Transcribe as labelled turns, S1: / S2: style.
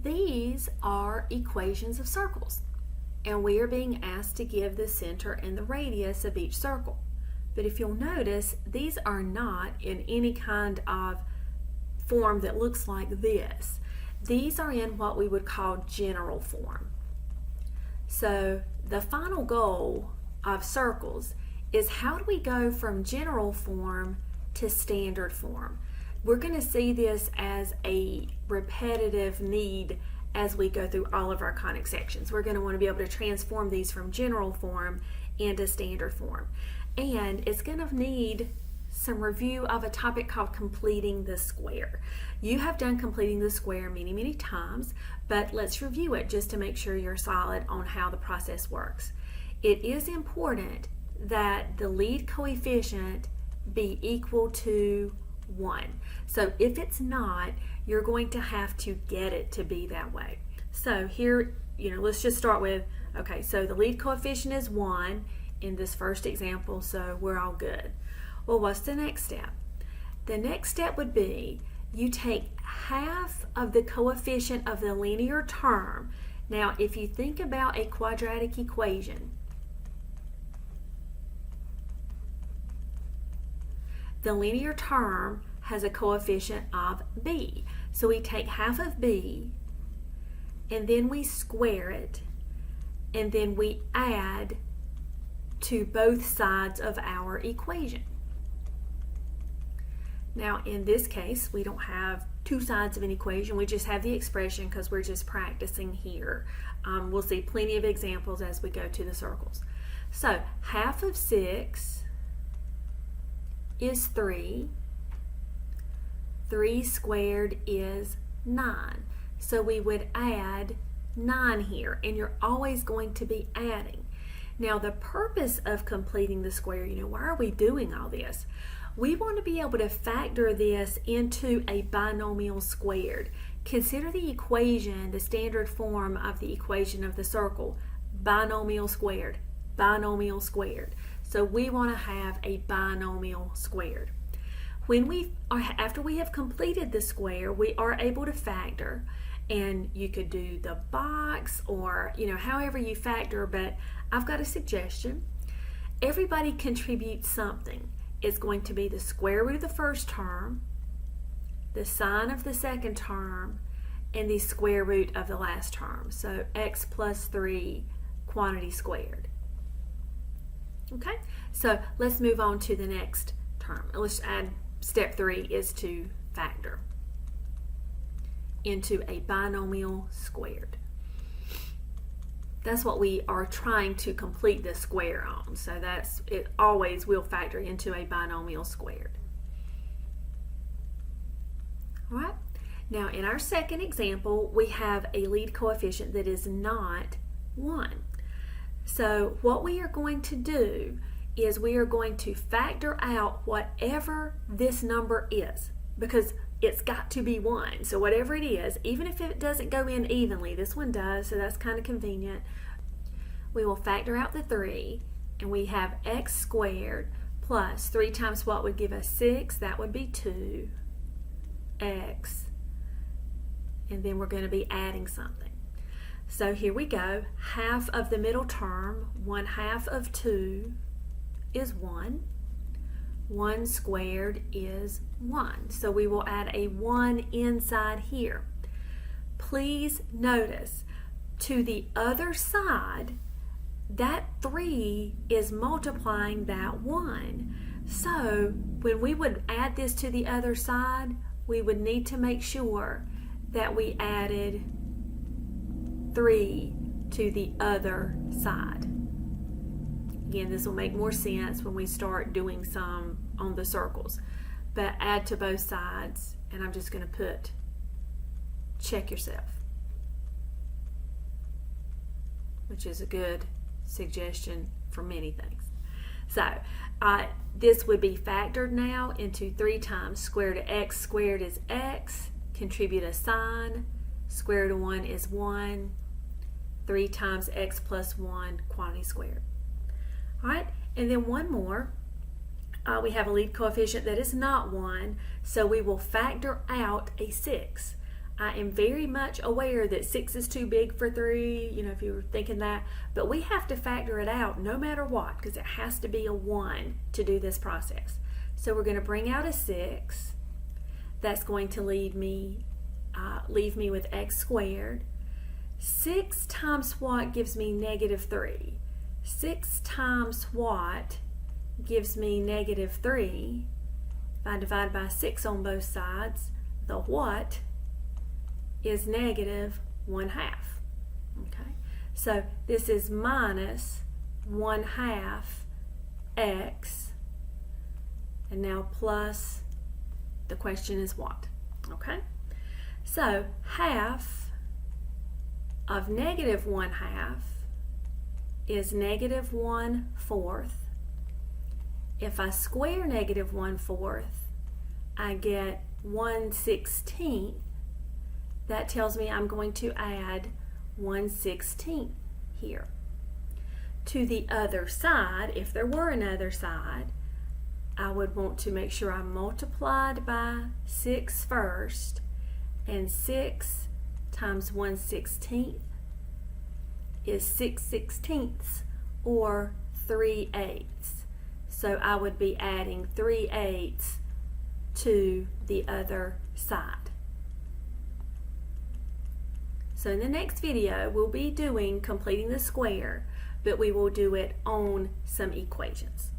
S1: These are equations of circles, and we are being asked to give the center and the radius of each circle. But if you'll notice, these are not in any kind of form that looks like this. These are in what we would call general form. So the final goal of circles is, how do we go from general form to standard form? We're going to see this as a repetitive need as we go through all of our conic sections. We're going to want to be able to transform these from general form into standard form. And it's going to need some review of a topic called completing the square. You have done completing the square many times, but let's review it just to make sure you're solid on how the process works. It is important that the lead coefficient be equal to 1. So if it's not, you're going to have to get it to be that way. So here, let's just start with, okay, so the lead coefficient is 1 in this first example, so we're all good. Well, what's the next step? The next step would be, you take half of the coefficient of the linear term. Now, if you think about a quadratic equation, the linear term has a coefficient of b. So we take half of b, and then we square it, and then we add to both sides of our equation. Now, in this case, we don't have two sides of an equation. We just have the expression because we're just practicing here. We'll see plenty of examples as we go to the circles. So, half of 6 is 3. 3 squared is 9. So we would add 9 here, and you're always going to be adding. Now, the purpose of completing the square, why are we doing all this? We want to be able to factor this into a binomial squared. Consider the equation, the standard form of the equation of the circle, binomial squared, binomial squared. So we want to have a binomial squared. After we have completed the square, we are able to factor, and you could do the box or however you factor, but I've got a suggestion. Everybody contributes something. It's going to be the square root of the first term, the sine of the second term, and the square root of the last term. So x plus 3 quantity squared. Okay, so let's move on to the next term. Let's add step 3 is to factor into a binomial squared. That's what we are trying to complete the square on. So it always will factor into a binomial squared. All right. Now in our second example, we have a lead coefficient that is not 1. So what we are going to do is we are going to factor out whatever this number is, because it's got to be 1. So whatever it is, even if it doesn't go in evenly, this one does, so that's kind of convenient. We will factor out the 3, and we have x squared plus 3 times what would give us 6, that would be 2x, and then we're going to be adding something. So here we go, half of the middle term, 1/2 of 2 is 1. 1 squared is 1. So we will add a 1 inside here. Please notice, to the other side, that 3 is multiplying that 1. So when we would add this to the other side, we would need to make sure that we added 3 to the other side. Again, this will make more sense when we start doing some on the circles. But add to both sides, and I'm just going to put check yourself, which is a good suggestion for many things. So this would be factored now into 3 times square root of x squared is x, contribute a sign, square root of 1 is 1, 3 times x plus 1 quantity squared. All right, and then one more. We have a lead coefficient that is not 1, so we will factor out a 6. I am very much aware that 6 is too big for 3, if you were thinking that, but we have to factor it out no matter what, because it has to be a 1 to do this process. So we're going to bring out a 6. That's going to leave me with x squared. 6 times what gives me negative 3? 6 times what gives me negative 3? If I divide by 6 on both sides, the what is negative 1/2. Okay, so this is minus 1/2 x, and now plus, the question is what? Okay, so half of negative 1/2 is negative 1/4. If I square negative 1/4, I get 1/16. That tells me I'm going to add 1/16 here. To the other side, if there were another side, I would want to make sure I multiplied by 6 first, and 6 times 1/16 is 6/16, or 3/8. So I would be adding 3/8 to the other side. So in the next video, we'll be completing the square, but we will do it on some equations.